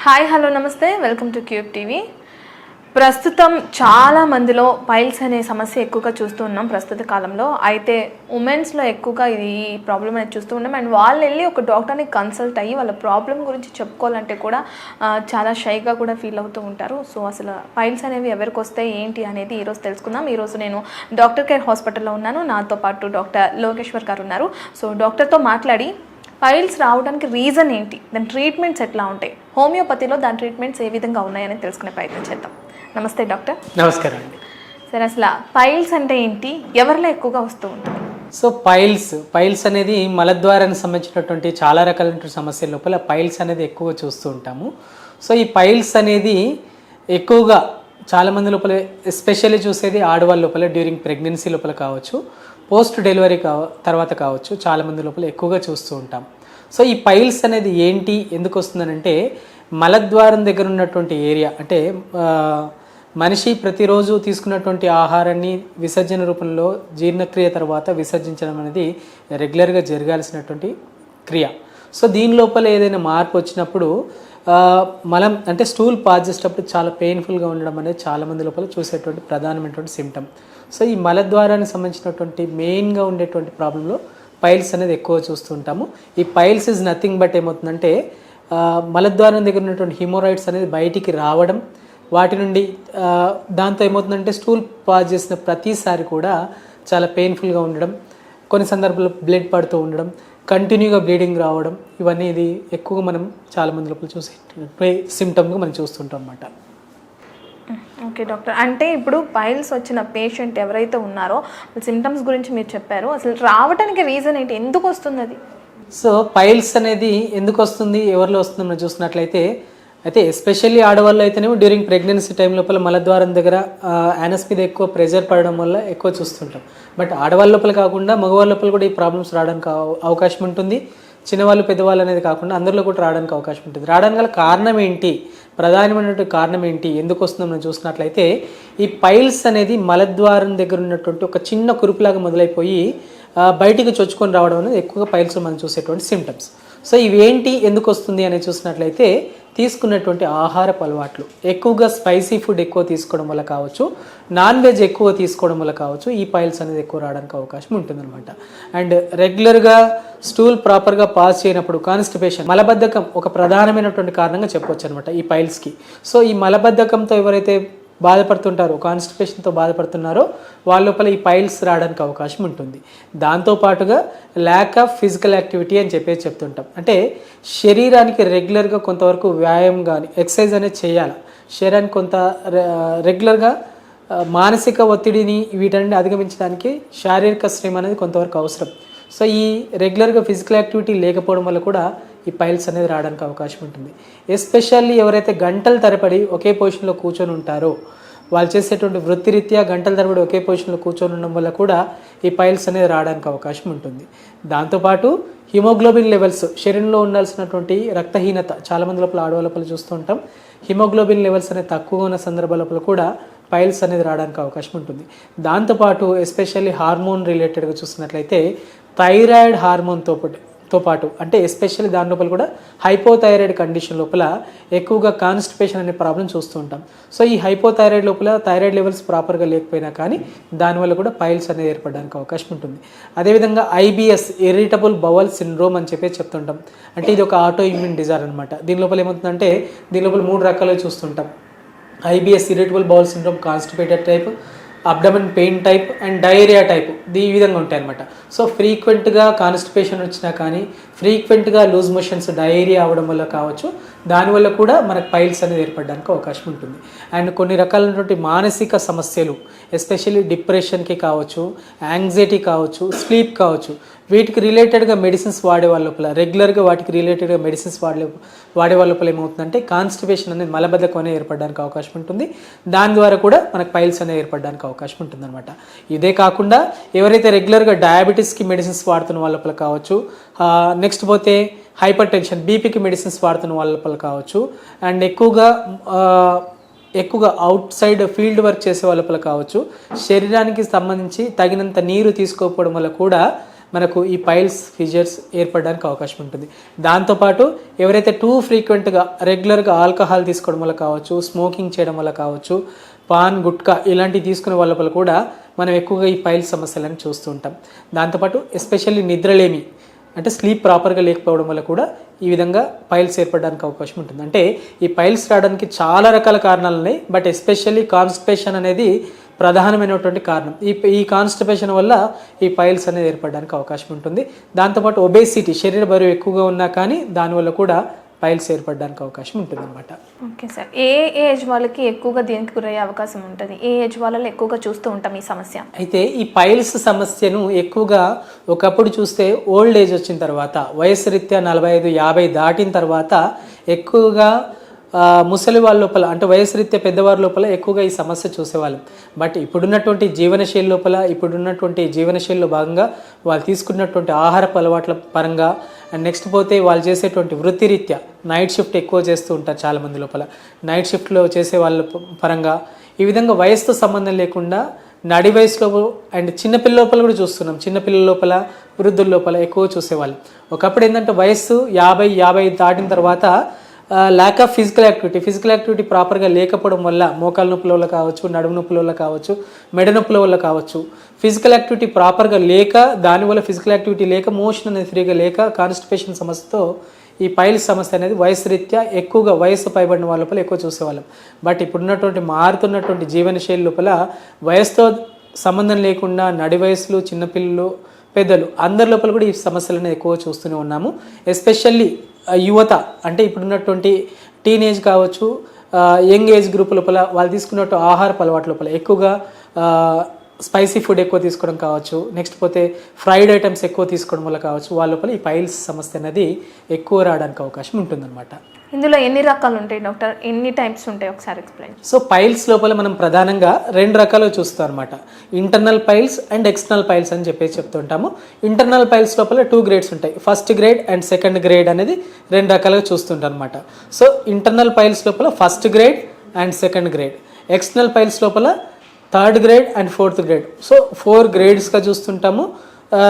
Hi hello నమస్తే welcome to cube TV. ప్రస్తుతం చాలా మందిలో పైల్స్ అనే సమస్య ఎక్కువగా చూస్తూ ఉన్నాం ప్రస్తుత కాలంలో. అయితే ఉమెన్స్లో ఎక్కువగా ఇది ప్రాబ్లం అనేది చూస్తూ ఉన్నాం. అండ్ వాళ్ళు వెళ్ళి ఒక డాక్టర్ని కన్సల్ట్ అయ్యి వాళ్ళ ప్రాబ్లం గురించి చెప్పుకోవాలంటే కూడా చాలా షైగా కూడా ఫీల్ అవుతూ ఉంటారు. సో అసలు పైల్స్ అనేవి ఎవరికి వస్తాయి ఏంటి అనేది ఈరోజు తెలుసుకుందాం. ఈరోజు నేను డాక్టర్ కేర్ హాస్పిటల్లో ఉన్నాను. నాతో పాటు డాక్టర్ లోకేశ్వర్ గారు ఉన్నారు. సో డాక్టర్తో మాట్లాడి పైల్స్ రావడానికి రీజన్ ఏంటి, దాని ట్రీట్మెంట్స్ ఎట్లా ఉంటాయి, హోమియోపతిలో దాని ట్రీట్మెంట్స్ ఏ విధంగా ఉన్నాయని తెలుసుకునే ప్రయత్నం చేద్దాం. నమస్తే డాక్టర్. నమస్కారం అండి. సరే, అసలు పైల్స్ అంటే ఏంటి, ఎవరిలో ఎక్కువగా వస్తూ ఉంటాయి? సో పైల్స్ అనేది మలద్వారానికి సంబంధించినటువంటి చాలా రకాలైన సమస్యల లోపల పైల్స్ అనేది ఎక్కువ చూస్తూ ఉంటాము. సో ఈ పైల్స్ అనేది ఎక్కువగా చాలామంది లోపల ఎస్పెషల్లీ చూసేది ఆడవాళ్ళ లోపల డ్యూరింగ్ ప్రెగ్నెన్సీ లోపల కావచ్చు, పోస్ట్ డెలివరీ తర్వాత కావచ్చు, చాలామంది లోపల ఎక్కువగా చూస్తూ ఉంటాం. సో ఈ పైల్స్ అనేది ఏంటి, ఎందుకు వస్తుందనంటే మలద్వారం దగ్గర ఉన్నటువంటి ఏరియా, అంటే మనిషి ప్రతిరోజు తీసుకున్నటువంటి ఆహారాన్ని విసర్జన రూపంలో జీర్ణక్రియ తర్వాత విసర్జించడం అనేది రెగ్యులర్గా జరగాల్సినటువంటి క్రియ. సో దీని లోపల ఏదైనా మార్పు వచ్చినప్పుడు మలం అంటే స్టూల్ పాస్ చేసేటప్పుడు చాలా పెయిన్ఫుల్గా ఉండడం అనేది చాలామంది లోపల చూసేటువంటి ప్రధానమైనటువంటి సిమ్టమ్. సో ఈ మలద్వారానికి సంబంధించినటువంటి మెయిన్గా ఉండేటువంటి ప్రాబ్లంలో పైల్స్ అనేది ఎక్కువ చూస్తూ ఉంటాము. ఈ పైల్స్ ఈజ్ నథింగ్ బట్ ఏమవుతుందంటే మలద్వారం దగ్గర ఉన్నటువంటి హిమోరాయిడ్స్ అనేది బయటికి రావడం, వాటి నుండి దాంతో ఏమవుతుందంటే స్టూల్ పాస్ చేసిన ప్రతిసారి కూడా చాలా పెయిన్ఫుల్గా ఉండడం, కొన్ని సందర్భాల్లో బ్లడ్ పడుతూ ఉండడం, కంటిన్యూగా బ్లీడింగ్ రావడం, ఇవన్నీ ఇది ఎక్కువగా మనం చాలామంది లోపల చూసే సిమ్టమ్గా మనం చూస్తుంటాం అన్నమాట. ఓకే డాక్టర్, అంటే ఇప్పుడు పైల్స్ వచ్చిన పేషెంట్ ఎవరైతే ఉన్నారో సిమ్టమ్స్ గురించి మీరు చెప్పారు. అసలు రావడానికి రీజన్ ఏంటి, ఎందుకు వస్తుంది అది? సో పైల్స్ అనేది ఎందుకు వస్తుంది, ఎవరిలో వస్తుంది మనం చూసినట్లయితే ఎస్పెషల్లీ ఆడవాళ్ళు అయితేనేమో డ్యూరింగ్ ప్రెగ్నెన్సీ టైం లోపల మలద్వారం దగ్గర యానస్ మీద ఎక్కువ ప్రెజర్ పడడం వల్ల ఎక్కువ చూస్తుంటాం. బట్ ఆడవాళ్ళ లోపల కాకుండా మగవాళ్ళ లోపల కూడా ఈ ప్రాబ్లమ్స్ రావడానికి అవకాశం ఉంటుంది. చిన్నవాళ్ళు పెద్దవాళ్ళు అనేది కాకుండా అందరిలో కూడా రావడానికి అవకాశం ఉంటుంది. రావడానికి గల కారణం ఏంటి, ప్రధానమైనటువంటి కారణం ఏంటి, ఎందుకు వస్తుందో మనం చూసినట్లయితే ఈ పైల్స్ అనేది మలద్వారం దగ్గర ఉన్నటువంటి ఒక చిన్న కురుపులాగా మొదలైపోయి బయటికి చొచ్చుకొని రావడం అనేది ఎక్కువగా పైల్స్ మనం చూసేటువంటి సిమ్టమ్స్. సో ఇవేంటి, ఎందుకు వస్తుంది అనేది చూసినట్లయితే తీసుకున్నటువంటి ఆహారపు అలవాట్లు, ఎక్కువగా స్పైసీ ఫుడ్ ఎక్కువ తీసుకోవడం వల్ల కావచ్చు, నాన్ వెజ్ ఎక్కువ తీసుకోవడం వల్ల కావచ్చు, ఈ పైల్స్ అనేది ఎక్కువ రావడానికి అవకాశం ఉంటుందన్నమాట. అండ్ రెగ్యులర్గా స్టూల్ ప్రాపర్గా పాస్ చేయనప్పుడు కాన్స్టిపేషన్, మలబద్ధకం ఒక ప్రధానమైనటువంటి కారణంగా చెప్పవచ్చు అనమాట ఈ పైల్స్కి. సో ఈ మలబద్ధకంతో ఎవరైతే బాధపడుతుంటారో, కాన్స్టిపేషన్తో బాధపడుతున్నారో వాళ్ళ లోపల ఈ పైల్స్ రావడానికి అవకాశం ఉంటుంది. దాంతోపాటుగా ల్యాక్ ఆఫ్ ఫిజికల్ యాక్టివిటీ అని చెప్తుంటాం. అంటే శరీరానికి రెగ్యులర్గా కొంతవరకు వ్యాయామం కానీ ఎక్సర్సైజ్ అనేది చేయాలి. శరీరానికి కొంత రెగ్యులర్గా మానసిక ఒత్తిడిని వీటన్ని అధిగమించడానికి శారీరక శ్రమ అనేది కొంతవరకు అవసరం. సో ఈ రెగ్యులర్గా ఫిజికల్ యాక్టివిటీ లేకపోవడం వల్ల కూడా ఈ పైల్స్ అనేది రావడానికి అవకాశం ఉంటుంది. ఎస్పెషల్లీ ఎవరైతే గంటల తరబడి ఒకే పొజిషన్లో కూర్చొని ఉంటారో, వాళ్ళు చేసేటువంటి వృత్తిరీత్యా గంటల తరబడి ఒకే పొజిషన్లో కూర్చొని ఉండడం వల్ల కూడా ఈ పైల్స్ అనేది రావడానికి అవకాశం ఉంటుంది. దాంతోపాటు హిమోగ్లోబిన్ లెవెల్స్, శరీరంలో ఉండాల్సినటువంటి రక్తహీనత చాలామంది లోపల ఆడవాళ్ళ లోపల చూస్తూ ఉంటాం. హిమోగ్లోబిన్ లెవెల్స్ అనేది తక్కువగా ఉన్న సందర్భాల లోపల కూడా పైల్స్ అనేది రావడానికి అవకాశం ఉంటుంది. దాంతోపాటు ఎస్పెషల్లీ హార్మోన్ రిలేటెడ్గా చూసినట్లయితే థైరాయిడ్ హార్మోన్తో పాటు, అంటే ఎస్పెషల్లీ దాని లోపల కూడా హైపోథైరాయిడ్ కండిషన్ లోపల ఎక్కువగా కాన్స్టిపేషన్ అనే ప్రాబ్లం చూస్తూ ఉంటాం. సో ఈ హైపోథైరాయిడ్ లోపల థైరాయిడ్ లెవెల్స్ ప్రాపర్గా లేకపోయినా కానీ దానివల్ల కూడా పైల్స్ అనేది ఏర్పడడానికి అవకాశం ఉంటుంది. అదేవిధంగా ఐబిఎస్, ఇరిటబుల్ బౌల్ సిండ్రోమ్ అని చెప్తుంటాం. అంటే ఇది ఒక ఆటో ఇమ్యూన్ డిజార్డర్ అనమాట. దీని లోపల ఏమవుతుందంటే దీని లోపల 3 రకాలుగా చూస్తుంటాం. IBS, irritable bowel syndrome, constipated type, abdomen pain type and diarrhoea type, ఈ విధంగా ఉంటాయి అనమాట. సో ఫ్రీక్వెంట్గా కాన్స్టిపేషన్ వచ్చినా కానీ, ఫ్రీక్వెంట్గా లూజ్ మోషన్స్, డయేరియా అవ్వడం వల్ల కావచ్చు, దానివల్ల కూడా మనకు పైల్స్ అనేది ఏర్పడడానికి అవకాశం ఉంటుంది. అండ్ కొన్ని రకాలైనటువంటి మానసిక సమస్యలు, ఎస్పెషల్లీ డిప్రెషన్కి కావచ్చు, యాంగ్జైటీ కావచ్చు, స్లీప్ కావచ్చు, వీటికి రిలేటెడ్గా మెడిసిన్స్ వాడే వాళ్ళ లోపల, రెగ్యులర్గా వాటికి రిలేటెడ్గా మెడిసిన్స్ వాడే వాళ్ళ లోపల ఏమవుతుందంటే కాన్స్టిపేషన్ అనేది, మలబద్ధకం అనేది ఏర్పడడానికి అవకాశం ఉంటుంది. దాని ద్వారా కూడా మనకు పైల్స్ అనేది ఏర్పడడానికి అవకాశం ఉంటుంది అనమాట. ఇదే కాకుండా ఎవరైతే రెగ్యులర్గా డయాబెటీస్కి మెడిసిన్స్ వాడుతున్న వాళ్ళ లోపల కావచ్చు, నెక్స్ట్ పోతే హైపర్ టెన్షన్, బీపీకి మెడిసిన్స్ వాడుతున్న వాళ్ళ లోపల కావచ్చు, అండ్ ఎక్కువగా అవుట్ సైడ్ ఫీల్డ్ వర్క్ చేసే వాళ్ళ లోపల కావచ్చు, శరీరానికి సంబంధించి తగినంత నీరు తీసుకోకపోవడం వల్ల కూడా మనకు ఈ పైల్స్ ఫిజర్స్ ఏర్పడడానికి అవకాశం ఉంటుంది. దాంతోపాటు ఎవరైతే ఫ్రీక్వెంట్గా రెగ్యులర్గా ఆల్కహాల్ తీసుకోవడం వల్ల కావచ్చు, స్మోకింగ్ చేయడం వల్ల కావచ్చు, పాన్ గుట్కా ఇలాంటివి తీసుకునే వాళ్ళ వల్ల కూడా మనం ఎక్కువగా ఈ పైల్స్ సమస్యలను చూస్తూ ఉంటాం. దాంతోపాటు ఎస్పెషల్లీ నిద్రలేమి అంటే స్లీప్ ప్రాపర్గా లేకపోవడం వల్ల కూడా ఈ విధంగా పైల్స్ ఏర్పడడానికి అవకాశం ఉంటుంది. అంటే ఈ పైల్స్ రావడానికి చాలా రకాల కారణాలు ఉన్నాయి, బట్ ఎస్పెషల్లీ కాన్స్టిపేషన్ అనేది ప్రధానమైనటువంటి కారణం. ఈ కాన్స్టిపేషన్ వల్ల ఈ పైల్స్ అనేది ఏర్పడడానికి అవకాశం ఉంటుంది. దాంతోపాటు ఒబేసిటీ, శరీర బరువు ఎక్కువగా ఉన్నా కానీ దానివల్ల కూడా పైల్స్ ఏర్పడడానికి అవకాశం ఉంటుంది అనమాట. ఓకే సార్, ఏ ఏజ్ వాళ్ళకి ఎక్కువగా దీనికి గురయ్యే అవకాశం ఉంటుంది? ఏ ఏజ్ వాళ్ళలో ఎక్కువగా చూస్తూ ఉంటాం ఈ సమస్య? అయితే ఈ పైల్స్ సమస్యను ఎక్కువగా ఒకప్పుడు చూస్తే ఓల్డ్ ఏజ్ వచ్చిన తర్వాత, వయసు రీత్యా 45-50 దాటిన తర్వాత ఎక్కువగా ముసలి వాళ్ళ లోపల అంటే వయసు రీత్యా పెద్దవారి లోపల ఎక్కువగా ఈ సమస్య చూసేవాళ్ళం. బట్ ఇప్పుడున్నటువంటి జీవనశైలిలో భాగంగా వాళ్ళు తీసుకున్నటువంటి ఆహారపు అలవాట్ల పరంగా అండ్ నెక్స్ట్ పోతే వాళ్ళు చేసేటువంటి వృత్తిరీత్యా నైట్ షిఫ్ట్ ఎక్కువ చేస్తూ ఉంటారు చాలామంది లోపల. నైట్ షిఫ్ట్లో చేసే వాళ్ళ పరంగా ఈ విధంగా వయసుతో సంబంధం లేకుండా నడి వయసులో అండ్ చిన్నపిల్లల లోపల కూడా చూస్తున్నాం. చిన్నపిల్లల లోపల, వృద్ధుల లోపల ఎక్కువ చూసేవాళ్ళు. ఒకప్పుడు ఏంటంటే వయస్సు 50 దాటిన తర్వాత ల్యాక్ ఆఫ్ ఫిజికల్ యాక్టివిటీ ప్రాపర్గా లేకపోవడం వల్ల మోకాలు నొప్పుల వల్ల కావచ్చు, నడుము నొప్పుల వల్ల కావచ్చు, మెడ నొప్పుల వల్ల కావచ్చు, ఫిజికల్ యాక్టివిటీ ప్రాపర్గా లేక, దానివల్ల ఫిజికల్ యాక్టివిటీ లేక, మోషన్ అనేది ఫ్రీగా లేక కాన్స్టిపేషన్ సమస్యతో ఈ పైల్స్ సమస్య అనేది వయసు రీత్యా ఎక్కువగా వయసు పైబడిన వాళ్ళ లోపల ఎక్కువ చూసేవాళ్ళం. బట్ ఇప్పుడున్నటువంటి మారుతున్నటువంటి జీవనశైలి లోపల వయసుతో సంబంధం లేకుండా నడి వయసులు, చిన్నపిల్లలు, పెద్దలు అందరి లోపల కూడా ఈ సమస్యలను ఎక్కువ చూస్తూనే ఉన్నాము. ఎస్పెషల్లీ యువత అంటే ఇప్పుడున్నటువంటి టీనేజ్ కావచ్చు, యంగ్ ఏజ్ గ్రూప్ లోపల వాళ్ళు తీసుకున్నట్టు ఆహారపు అలవాటు లోపల ఎక్కువగా స్పైసీ ఫుడ్ ఎక్కువ తీసుకోవడం కావచ్చు, నెక్స్ట్ పోతే ఫ్రైడ్ ఐటమ్స్ ఎక్కువ తీసుకోవడం వల్ల కావచ్చు, వాళ్ళ లోపల ఈ పైల్స్ సమస్య అనేది ఎక్కువ రావడానికి అవకాశం ఉంటుందన్నమాట. ఇందులో ఎన్ని రకాలు ఉంటాయి డాక్టర్? ఎన్ని టైప్స్ ఉంటాయి ఒకసారి ఎక్స్ప్లెయిన్. సో పైల్స్ లోపల మనం ప్రధానంగా 2 రకాలు చూస్తాం అనమాట. Internal piles and external piles అని చెప్తుంటాము. ఇంటర్నల్ పైల్స్ లోపల 2 గ్రేడ్స్ ఉంటాయి. First grade and second grade అనేది 2 రకాలుగా చూస్తుంటాం అనమాట. సో ఇంటర్నల్ పైల్స్ లోపల first grade and second grade, external piles లోపల 3rd grade and 4th grade. So 4 గ్రేడ్స్గా చూస్తుంటాము.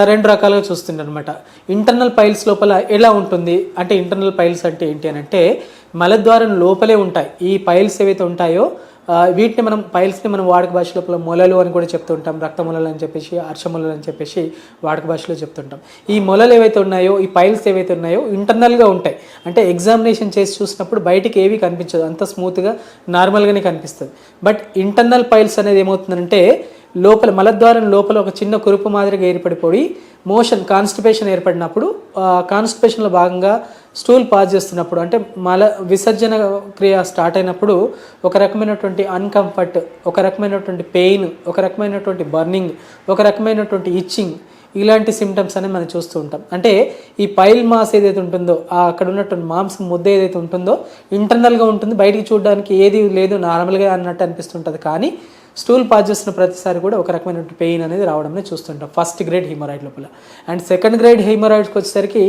2 రకాలుగా చూస్తుంటాం అనమాట. ఇంటర్నల్ పైల్స్ లోపల ఎలా ఉంటుంది అంటే, ఇంటర్నల్ పైల్స్ అంటే ఏంటి అని అంటే మలద్వారం లోపలే ఉంటాయి. ఈ పైల్స్ ఏవైతే ఉంటాయో వీటిని పైల్స్ని మనం వాడుక భాష లోపల మొలలు అని కూడా చెప్తుంటాం. రక్త మొలలు అని చెప్పేసి, అర్షమొలలు అని చెప్పేసి వాడుక భాషలో చెప్తుంటాం. ఈ మొలలు ఏవైతే ఉన్నాయో, ఈ పైల్స్ ఏవైతే ఉన్నాయో ఇంటర్నల్గా ఉంటాయి. అంటే ఎగ్జామినేషన్ చేసి చూసినప్పుడు బయటికి ఏవి కనిపించదు, అంత స్మూత్గా నార్మల్గానే కనిపిస్తుంది. బట్ ఇంటర్నల్ పైల్స్ అనేది ఏమవుతుందంటే లోపల మలద్వారం లోపల ఒక చిన్న కురుపు మాదిరిగా ఏర్పడిపోయి మోషన్ కాన్స్టిపేషన్ ఏర్పడినప్పుడు, కాన్స్టిపేషన్లో భాగంగా స్టూల్ పాస్ చేస్తున్నప్పుడు అంటే విసర్జన క్రియ స్టార్ట్ అయినప్పుడు ఒక రకమైనటువంటి అన్కంఫర్ట్, ఒక రకమైనటువంటి పెయిన్, ఒక రకమైనటువంటి బర్నింగ్, ఒక రకమైనటువంటి ఇచ్చింగ్, ఇలాంటి సిమ్టమ్స్ అనేది మనం చూస్తూ ఉంటాం. అంటే ఈ పైల్ మాస్ ఏదైతే ఉంటుందో, అక్కడ ఉన్నటువంటి మాంసం ముద్ద ఏదైతే ఉంటుందో ఇంటర్నల్గా ఉంటుంది, బయటికి చూడడానికి ఏది లేదు నార్మల్గా అన్నట్టు అనిపిస్తుంటుంది. కానీ స్టూల్ పాస్ చేస్తున్న ప్రతిసారి కూడా ఒక రకమైన పెయిన్ అనేది రావడం చూస్తుంటాం ఫస్ట్ గ్రేడ్ హెమరాయిడ్ లోపల. అండ్ సెకండ్ గ్రేడ్ హెమరాయిడ్కి వచ్చేసరికి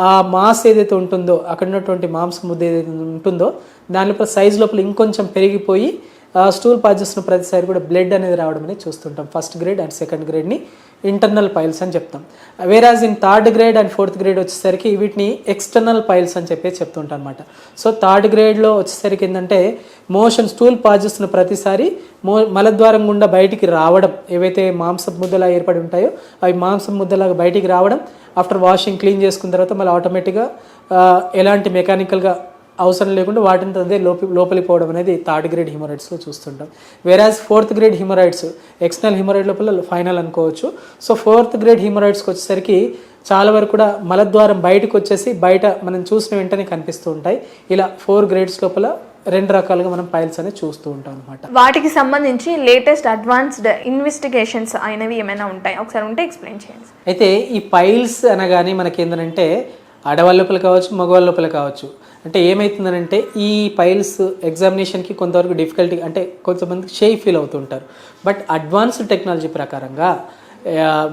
ఆ మాస్ ఏదైతే ఉంటుందో, అక్కడ ఉన్నటువంటి మాంసం ముద్ద ఏదైతే ఉంటుందో దాని లోపల సైజ్ లోపల ఇంకొంచెం పెరిగిపోయి స్టూల్ పాస్ చేస్తున్న ప్రతిసారి కూడా బ్లడ్ అనేది రావడం అనేది చూస్తుంటాం. ఫస్ట్ గ్రేడ్ అండ్ సెకండ్ గ్రేడ్ని ఇంటర్నల్ పైల్స్ అని చెప్తాం. Whereas in 3rd grade and 4th grade వచ్చేసరికి వీటిని ఎక్స్టర్నల్ పైల్స్ అని చెప్పి చెప్తుంటాం అనమాట. సో 3rd గ్రేడ్లో వచ్చేసరికి ఏంటంటే మోషన్ స్టూల్ పాస్ చేస్తున్న ప్రతిసారి మలద్వారం గుండా బయటికి రావడం, ఏవైతే మాంసం ముద్దలా ఏర్పడి ఉంటాయో అవి మాంసం ముద్దలాగా బయటికి రావడం, ఆఫ్టర్ వాషింగ్ క్లీన్ చేసుకున్న తర్వాత మళ్ళీ ఆటోమేటిక్గా ఎలాంటి మెకానికల్గా అవసరం లేకుండా వాటిని అదే లోపలికి పోవడం అనేది 3rd గ్రేడ్ హిమరాయిడ్స్లో చూస్తుంటాం. వేరాజ్ 4th గ్రేడ్ హిమరాయిడ్స్ ఎక్స్టర్నల్ హిమరాయిడ్ లోపల ఫైనల్ అనుకోవచ్చు. సో 4th గ్రేడ్ హిమరాయిడ్స్కి వచ్చేసరికి చాలా వరకు కూడా మలద్వారం బయటకు వచ్చేసి బయట మనం చూసిన వెంటనే కనిపిస్తూ ఉంటాయి. ఇలా 4 గ్రేడ్స్ లోపల 2 రకాలుగా మనం పైల్స్ అనేది చూస్తూ ఉంటాం అనమాట. వాటికి సంబంధించి లేటెస్ట్ అడ్వాన్స్డ్ ఇన్వెస్టిగేషన్స్ అయినవి ఏమైనా ఉంటాయి? ఒకసారి ఉంటే ఎక్స్ప్లెయిన్ చేయండి. అయితే ఈ పైల్స్ అనగానే మనకి ఏంటంటే ఆడవాళ్ళ లోపల కావచ్చు, మగవాళ్ళ లోపల కావచ్చు. అంటే ఏమవుతుందనంటే ఈ పైల్స్ ఎగ్జామినేషన్కి కొంతవరకు డిఫికల్టీ, అంటే కొంతమందికి షేక్ ఫీల్ అవుతుంటారు. బట్ అడ్వాన్స్డ్ టెక్నాలజీ ప్రకారంగా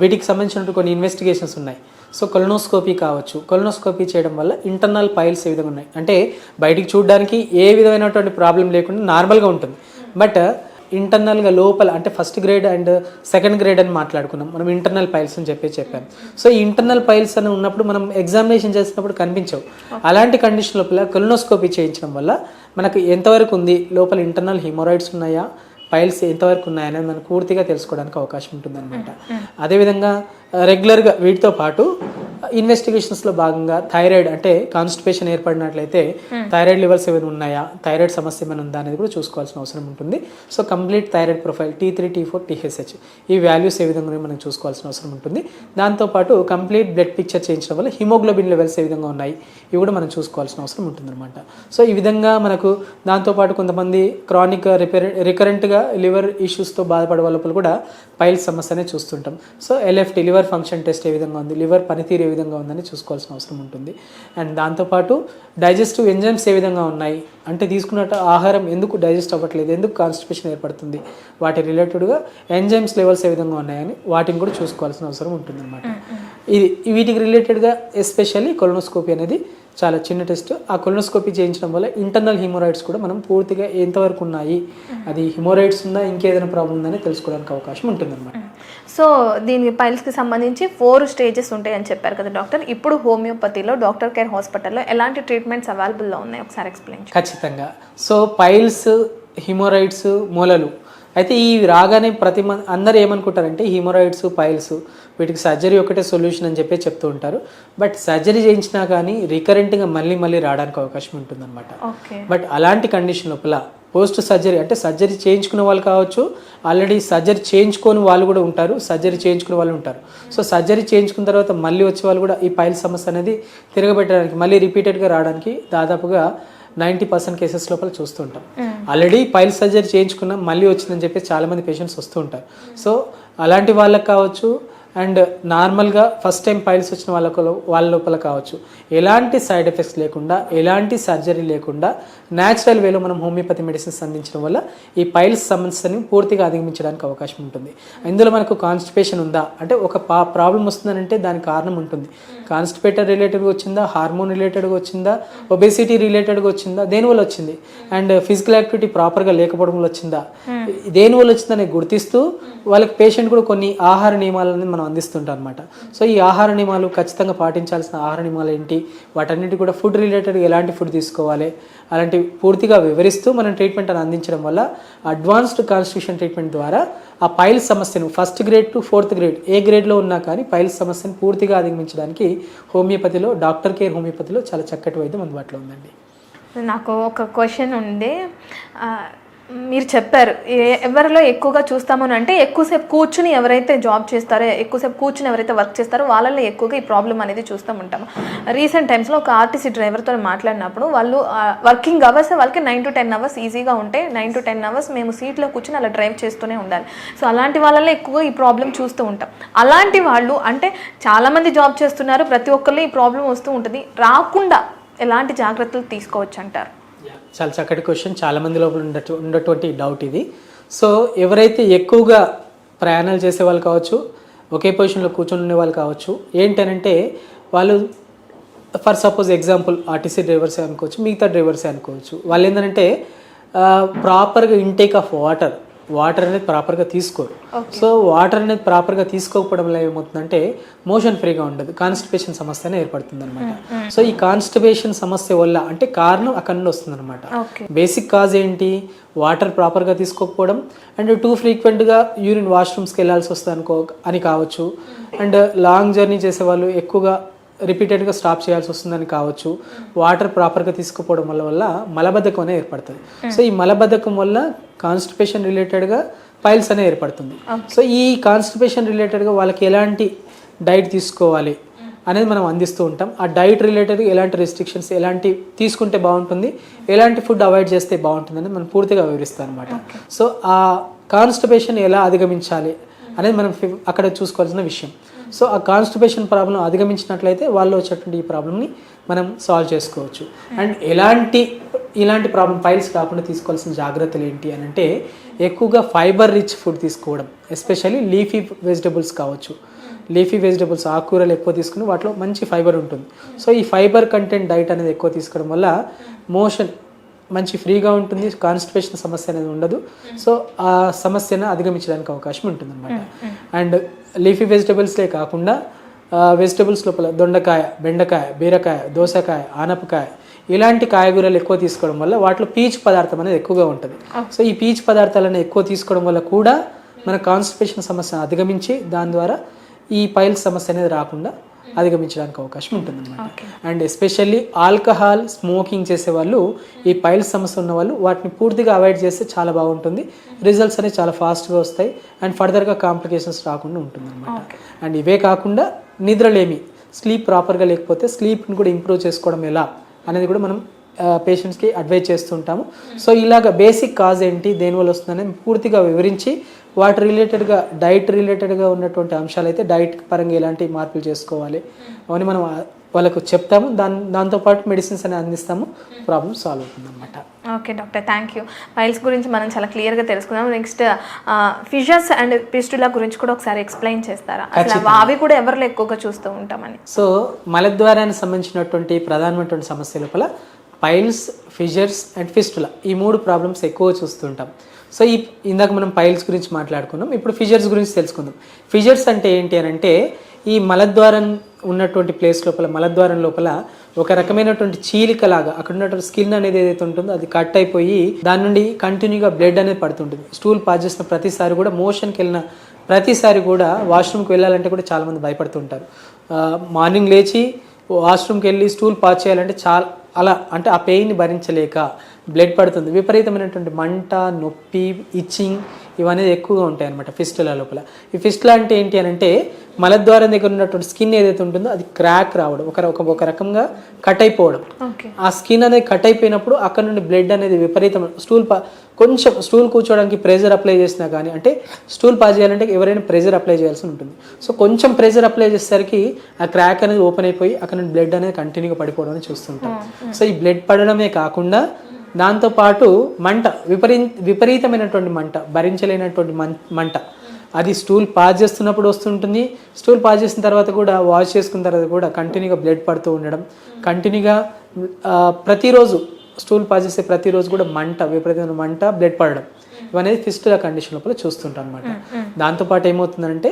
వీటికి సంబంధించినటువంటి కొన్ని ఇన్వెస్టిగేషన్స్ ఉన్నాయి. సో కొలనోస్కోపీ కావచ్చు, కొలనోస్కోపీ చేయడం వల్ల ఇంటర్నల్ పైల్స్ ఏ విధంగా ఉన్నాయి అంటే బయటికి చూడడానికి ఏ విధమైనటువంటి ప్రాబ్లం లేకుండా నార్మల్గా ఉంటుంది. బట్ ఇంటర్నల్గా లోపల అంటే first grade and second grade అని మాట్లాడుకున్నాం, మనం ఇంటర్నల్ పైల్స్ అని చెప్పాం. సో ఈ ఇంటర్నల్ పైల్స్ అని ఉన్నప్పుడు మనం ఎగ్జామినేషన్ చేసినప్పుడు కనిపించవు. అలాంటి కండిషన్ లోపల కొలనోస్కోపీ చేయించడం వల్ల మనకు ఎంతవరకు ఉంది, లోపల ఇంటర్నల్ హిమోరాయిడ్స్ ఉన్నాయా, పైల్స్ ఎంతవరకు ఉన్నాయనేది మనకు పూర్తిగా తెలుసుకోవడానికి అవకాశం ఉంటుందన్నమాట. అదేవిధంగా రెగ్యులర్గా వీటితో పాటు ఇన్వెస్టిగేషన్స్లో భాగంగా థైరాయిడ్ అంటే కాన్స్టిపేషన్ ఏర్పడినట్లయితే థైరాయిడ్ లెవెల్స్ ఏమైనా ఉన్నాయా, థైరాయిడ్ సమస్య ఏమైనా ఉందా అనేది కూడా చూసుకోవాల్సిన అవసరం ఉంటుంది. So complete thyroid profile T3, T4, TSH ఈ వాల్యూస్ ఏ విధంగా మనం చూసుకోవాల్సిన అవసరం ఉంటుంది. దాంతోపాటు కంప్లీట్ బ్లడ్ పిక్చర్ చేయించడం వల్ల హిమోగ్లోబిన్ లెవెల్స్ ఏ విధంగా ఉన్నాయి ఇవి కూడా మనం చూసుకోవాల్సిన అవసరం ఉంటుందన్నమాట. సో ఈ విధంగా మనకు దాంతోపాటు కొంతమంది క్రానిక్ రికరెంట్గా లివర్ ఇష్యూస్తో బాధపడే వాళ్ళ కూడా పైల్స్ సమస్య అనేది చూస్తుంటాం. So LFT liver function test ఏ విధంగా ఉంది, లివర్ పనితీరు ఏ విధంగా ఉందని చూసుకోవాల్సిన అవసరం ఉంటుంది. అండ్ దాంతోపాటు డైజెస్టివ్ ఎంజైమ్స్ ఏ విధంగా ఉన్నాయి అంటే తీసుకున్నట్టు ఆహారం ఎందుకు డైజెస్ట్ అవ్వట్లేదు, ఎందుకు కాన్స్టిపేషన్ ఏర్పడుతుంది, వాటి రిలేటెడ్గా ఎంజైమ్స్ లెవెల్స్ ఏ విధంగా ఉన్నాయని వాటిని కూడా చూసుకోవాల్సిన అవసరం ఉంటుంది అనమాట. వీటికి రిలేటెడ్గా ఎస్పెషల్లీ కొలనోస్కోపీ అనేది చాలా చిన్న టెస్ట్. ఆ కొలనోస్కోపీ చేయించడం వల్ల ఇంటర్నల్ హిమోరాయిడ్స్ కూడా మనం పూర్తిగా ఎంతవరకు ఉన్నాయి, అది హిమోరాయిడ్స్ ఉందా ఇంకేదైనా ప్రాబ్లం ఉందని తెలుసుకోవడానికి అవకాశం ఉంటుందన్నమాట. సో దీనికి పైల్స్కి సంబంధించి 4 స్టేజెస్ ఉంటాయని చెప్పారు కదా డాక్టర్. ఇప్పుడు హోమియోపతిలో డాక్టర్ కేర్ హాస్పిటల్లో ఎలాంటి ట్రీట్మెంట్స్ అవైలబుల్లో ఉన్నాయి ఒకసారి ఎక్స్ప్లెయిన్ చేయండి. ఖచ్చితంగా. సో పైల్స్, హిమోరాయిడ్స్, మూలలు అయితే ఈ రాగానే అందరూ ఏమనుకుంటారంటే హిమోరాయిడ్స్, పైల్స్ వీటికి సర్జరీ ఒకటే సొల్యూషన్ అని చెప్పి చెప్తూ ఉంటారు. బట్ సర్జరీ చేయించినా కానీ రికరెంట్గా మళ్ళీ రావడానికి అవకాశం ఉంటుందన్నమాట. బట్ అలాంటి కండిషన్ లోపల పోస్ట్ సర్జరీ అంటే సర్జరీ చేయించుకునే వాళ్ళు కావచ్చు, ఆల్రెడీ సర్జరీ చేయించుకొని వాళ్ళు కూడా ఉంటారు, సర్జరీ చేయించుకునే వాళ్ళు ఉంటారు. సో సర్జరీ చేయించుకున్న తర్వాత మళ్ళీ వచ్చే వాళ్ళు కూడా ఈ పైల్ సమస్య అనేది తిరగబెట్టడానికి మళ్ళీ రిపీటెడ్గా రావడానికి దాదాపుగా 90% కేసెస్ లోపల చూస్తుంటాం. ఆల్రెడీ పైల్ సర్జరీ చేయించుకున్నా మళ్ళీ వచ్చిందని చెప్పి చాలామంది పేషెంట్స్ వస్తూ ఉంటారు. సో అలాంటి వాళ్ళకి కావచ్చు అండ్ నార్మల్గా ఫస్ట్ టైం పైల్స్ వచ్చిన వాళ్ళ లోపల కావచ్చు ఎలాంటి సైడ్ ఎఫెక్ట్స్ లేకుండా, ఎలాంటి సర్జరీ లేకుండా న్యాచురల్ వేలో మనం హోమియోపతి మెడిసిన్స్ అందించడం వల్ల ఈ పైల్స్ సమస్యని పూర్తిగా అధిగమించడానికి అవకాశం ఉంటుంది. ఇందులో మనకు కాన్స్టిపేషన్ ఉందా అంటే ఒక ప్రాబ్లం వస్తుందనంటే దానికి కారణం ఉంటుంది. కాన్స్టిపేటర్ రిలేటెడ్గా వచ్చిందా, హార్మోన్ రిలేటెడ్గా వచ్చిందా, ఒబేసిటీ రిలేటెడ్గా వచ్చిందా, దేనివల్ల వచ్చింది, అండ్ ఫిజికల్ యాక్టివిటీ ప్రాపర్గా లేకపోవడం వల్ల వచ్చిందా, దేనివల్ల వచ్చిందని గుర్తిస్తూ వాళ్ళకి పేషెంట్ కూడా కొన్ని ఆహార నియమాలని మనం అందిస్తుంటాం అనమాట. సో ఈ ఆహార నియమాలు ఖచ్చితంగా పాటించాల్సిన ఆహార నియమాలు ఏంటి, వాటన్నిటి కూడా ఫుడ్ రిలేటెడ్గా ఎలాంటి ఫుడ్ తీసుకోవాలి అలాంటి పూర్తిగా వివరిస్తూ మనం ట్రీట్మెంట్ అని అందించడం వల్ల అడ్వాన్స్డ్ కాన్స్టిట్యూషన్ ట్రీట్మెంట్ ద్వారా ఆ పైల్స్ సమస్యను first grade to 4th grade ఏ గ్రేడ్లో ఉన్నా కానీ పైల్స్ సమస్యను పూర్తిగా అధిగమించడానికి హోమియోపతిలో డాక్టర్ కేర్ హోమియోపతిలో చాలా చక్కటి వైద్యం అందుబాటులో ఉందండి. నాకు ఒక క్వశ్చన్ ఉంది. మీరు చెప్పారు ఎవరిలో ఎక్కువగా చూస్తామని అంటే ఎక్కువసేపు కూర్చుని ఎవరైతే జాబ్ చేస్తారో, ఎక్కువసేపు కూర్చుని ఎవరైతే వర్క్ చేస్తారో వాళ్ళలో ఎక్కువగా ఈ ప్రాబ్లం అనేది చూస్తూ ఉంటాము. రీసెంట్ టైమ్స్లో ఒక ఆర్టీసీ డ్రైవర్తో మాట్లాడినప్పుడు వాళ్ళు వర్కింగ్ అవర్స్ వాళ్ళకి 9 to 10 hours ఈజీగా ఉంటే 9 to 10 hours మేము సీట్లో కూర్చుని అలా డ్రైవ్ చేస్తూనే ఉండాలి. సో అలాంటి వాళ్ళలో ఎక్కువగా ఈ ప్రాబ్లం చూస్తూ ఉంటాం. అలాంటి వాళ్ళు అంటే చాలామంది జాబ్ చేస్తున్నారు, ప్రతి ఒక్కళ్ళు ఈ ప్రాబ్లం వస్తూ ఉంటుంది, రాకుండా ఎలాంటి జాగ్రత్తలు తీసుకోవచ్చు అంటారు? చాలా చక్కటి క్వశ్చన్, చాలామంది లోపల ఉన్నటువంటి డౌట్ ఇది. సో ఎవరైతే ఎక్కువగా ప్రయాణాలు చేసే వాళ్ళు కావచ్చు, ఒకే పొజిషన్లో కూర్చొని ఉండే వాళ్ళు కావచ్చు, ఏంటనంటే వాళ్ళు ఫర్ సపోజ్ ఎగ్జాంపుల్ ఆర్టీసీ డ్రైవర్సే అనుకోవచ్చు, మిగతా డ్రైవర్సే అనుకోవచ్చు. వాళ్ళు ఏంటంటే ప్రాపర్గా ఇంటేక్ ఆఫ్ వాటర్ అనేది ప్రాపర్గా తీసుకోరు. సో వాటర్ అనేది ప్రాపర్గా తీసుకోకపోవడం వల్ల ఏమవుతుందంటే మోషన్ ఫ్రీగా ఉండదు, కాన్స్టిపేషన్ సమస్య అనేది ఏర్పడుతుంది అనమాట. సో ఈ కాన్స్టిపేషన్ సమస్య వల్ల అంటే కారణం అక్కడ నుండి వస్తుంది అనమాట. బేసిక్ కాజ్ ఏంటి, వాటర్ ప్రాపర్గా తీసుకోకపోవడం అండ్ టూ ఫ్రీక్వెంట్గా యూరిన్ వాష్రూమ్స్కి వెళ్ళాల్సి వస్తుంది అని కావచ్చు, అండ్ లాంగ్ జర్నీ చేసేవాళ్ళు ఎక్కువగా రిపీటెడ్గా స్టాప్ చేయాల్సి వస్తుందని కావచ్చు, వాటర్ ప్రాపర్గా తీసుకుపోవడం వల్ల మలబద్ధకం అనేది ఏర్పడుతుంది. సో ఈ మలబద్ధకం వల్ల కాన్స్టిపేషన్ రిలేటెడ్గా పైల్స్ అనేది ఏర్పడుతుంది. సో ఈ కాన్స్టిపేషన్ రిలేటెడ్గా వాళ్ళకి ఎలాంటి డైట్ తీసుకోవాలి అనేది మనం అందిస్తూ ఉంటాం. ఆ డైట్ రిలేటెడ్గా ఎలాంటి రెస్ట్రిక్షన్స్, ఎలాంటి తీసుకుంటే బాగుంటుంది, ఎలాంటి ఫుడ్ అవాయిడ్ చేస్తే బాగుంటుంది అనేది మనం పూర్తిగా వివరిస్తాం అనమాట. సో ఆ కాన్స్టిపేషన్ ఎలా అధిగమించాలి అనేది మనం అక్కడ చూసుకోవాల్సిన విషయం. సో ఆ కాన్స్టిపేషన్ ప్రాబ్లం అధిగమించినట్లయితే వాళ్ళు వచ్చేటువంటి ఈ ప్రాబ్లమ్ని మనం సాల్వ్ చేసుకోవచ్చు. అండ్ ఇలాంటి ప్రాబ్లం పైల్స్ కాకుండా తీసుకోవాల్సిన జాగ్రత్తలు ఏంటి అని అంటే ఎక్కువగా ఫైబర్ రిచ్ ఫుడ్ తీసుకోవడం, ఎస్పెషల్లీ లీఫీ వెజిటబుల్స్ కావచ్చు, లీఫీ వెజిటబుల్స్ ఆకుకూరలు ఎక్కువ తీసుకుని వాటిలో మంచి ఫైబర్ ఉంటుంది. సో ఈ ఫైబర్ కంటెంట్ డైట్ అనేది ఎక్కువ తీసుకోవడం వల్ల మోషన్ మంచి ఫ్రీగా ఉంటుంది, కాన్స్టిపేషన్ సమస్య అనేది ఉండదు. సో ఆ సమస్యను అధిగమించడానికి అవకాశం ఉంటుంది అనమాట. అండ్ లీఫీ వెజిటబుల్స్లే కాకుండా వెజిటబుల్స్ లోపల దొండకాయ, బెండకాయ, బీరకాయ, దోసకాయ, ఆనపకాయ ఇలాంటి కాయగూరలు ఎక్కువ తీసుకోవడం వల్ల వాటిలో పీచు పదార్థం అనేది ఎక్కువగా ఉంటుంది. సో ఈ పీచు పదార్థాలను ఎక్కువ తీసుకోవడం వల్ల కూడా మన కాన్స్టిపేషన్ సమస్యను అధిగమించి దాని ద్వారా ఈ పైల్స్ సమస్య అనేది రాకుండా అధిగమించడానికి అవకాశం ఉంటుంది అనమాట. అండ్ ఎస్పెషల్లీ ఆల్కహాల్ స్మోకింగ్ చేసే వాళ్ళు, ఈ పైల్స్ సమస్య ఉన్న వాళ్ళు వాటిని పూర్తిగా అవాయిడ్ చేస్తే చాలా బాగుంటుంది. రిజల్ట్స్ అనేవి చాలా ఫాస్ట్గా వస్తాయి అండ్ ఫర్దర్గా కాంప్లికేషన్స్ రాకుండా ఉంటుంది అనమాట. అండ్ ఇవే కాకుండా నిద్రలేమి, స్లీప్ ప్రాపర్గా లేకపోతే స్లీప్ని కూడా ఇంప్రూవ్ చేసుకోవడం ఎలా అనేది కూడా మనం పేషెంట్స్కి అడ్వైజ్ చేస్తుంటాము. సో ఇలాగ బేసిక్ కాజ్ ఏంటి, దేనివల్ల వస్తుందని పూర్తిగా వివరించి వాటి రిలేటెడ్గా డైట్ రిలేటెడ్గా ఉన్నటువంటి అంశాలు అయితే డైట్ పరంగా ఎలాంటి మార్పులు చేసుకోవాలి అవన్నీ మనం వాళ్ళకు చెప్తాము. దాంతోపాటు మెడిసిన్స్ అనేవి అందిస్తాము, ప్రాబ్లమ్ సాల్వ్ అవుతుంది అనమాట. Okay doctor, thank you. Piles గురించి మనం చాలా క్లియర్గా తెలుసుకుందాం. నెక్స్ట్ ఫిషర్స్ అండ్ పిస్టులా గురించి కూడా ఒకసారి ఎక్స్ప్లెయిన్ చేస్తారా? అసలు అవి కూడా ఎవరిలో ఎక్కువగా చూస్తూ ఉంటామని. సో మలద్వారానికి సంబంధించినటువంటి ప్రధానమైనటువంటి సమస్య లోపల పైల్స్, ఫిషర్స్ అండ్ ఫిస్టులా ఈ 3 ప్రాబ్లమ్స్ ఎక్కువ చూస్తుంటాం. సో ఇందాక మనం పైల్స్ గురించి మాట్లాడుకున్నాం, ఇప్పుడు ఫిషర్స్ గురించి తెలుసుకుందాం. ఫిషర్స్ అంటే ఏంటి అని అంటే ఈ మలద్వారం ఉన్నటువంటి ప్లేస్ లోపల, మలద్వారం లోపల ఒక రకమైనటువంటి చీలికలాగా అక్కడ ఉన్నటువంటి స్కిన్ అనేది ఏదైతే ఉంటుందో అది కట్ అయిపోయి దాని నుండి కంటిన్యూగా బ్లడ్ అనేది పడుతుంటుంది. స్టూల్ పాస్ చేసిన ప్రతిసారి కూడా, మోషన్కి వెళ్ళిన ప్రతిసారి కూడా, వాష్రూమ్కి వెళ్ళాలంటే కూడా చాలామంది భయపడుతుంటారు. మార్నింగ్ లేచి వాష్రూమ్కి వెళ్ళి స్టూల్ పాస్ చేయాలంటే అలా అంటే ఆ పెయిన్ని భరించలేక బ్లడ్ పడుతుంది, విపరీతమైనటువంటి మంట, నొప్పి, ఇచ్చింగ్ ఇవన్నీ ఎక్కువగా ఉంటాయి అనమాట ఫిస్టులా లోపల. ఈ ఫిస్టులా అంటే ఏంటి అని అంటే మలద్వారం దగ్గర ఉన్నటువంటి స్కిన్ ఏదైతే ఉంటుందో అది క్రాక్ రావడం, ఒక రకంగా కట్ అయిపోవడం. ఆ స్కిన్ అనేది కట్ అయిపోయినప్పుడు అక్కడ నుండి బ్లడ్ అనేది విపరీతమైన కొంచెం స్టూల్ కూర్చోవడానికి ప్రెజర్ అప్లై చేసినా కానీ, అంటే స్టూల్ పాస్ చేయాలంటే ఎవరైనా ప్రెజర్ అప్లై చేయాల్సి ఉంటుంది. సో కొంచెం ప్రెజర్ అప్లై చేసేసరికి ఆ క్రాక్ అనేది ఓపెన్ అయిపోయి అక్కడ నుండి బ్లడ్ అనేది కంటిన్యూగా పడిపోవడం అని చూస్తుంటాం. సో ఈ బ్లడ్ పడడమే కాకుండా దాంతోపాటు మంట, విపరీతమైనటువంటి మంట, భరించలేనటువంటి మంట, అది స్టూల్ పాస్ చేస్తున్నప్పుడు వస్తుంటుంది. స్టూల్ పాస్ చేసిన తర్వాత కూడా, వాష్ చేసుకున్న తర్వాత కూడా కంటిన్యూగా బ్లడ్ పడుతూ ఉండడం, కంటిన్యూగా ప్రతిరోజు స్టూల్ పాస్ చేసే ప్రతిరోజు కూడా మంట, విపరీతమైన మంట, బ్లడ్ పడడం, ఇవన్నీ ఫిస్టులా కండిషన్ లోపల చూస్తుంటాం అనమాట. దాంతోపాటు ఏమవుతుందంటే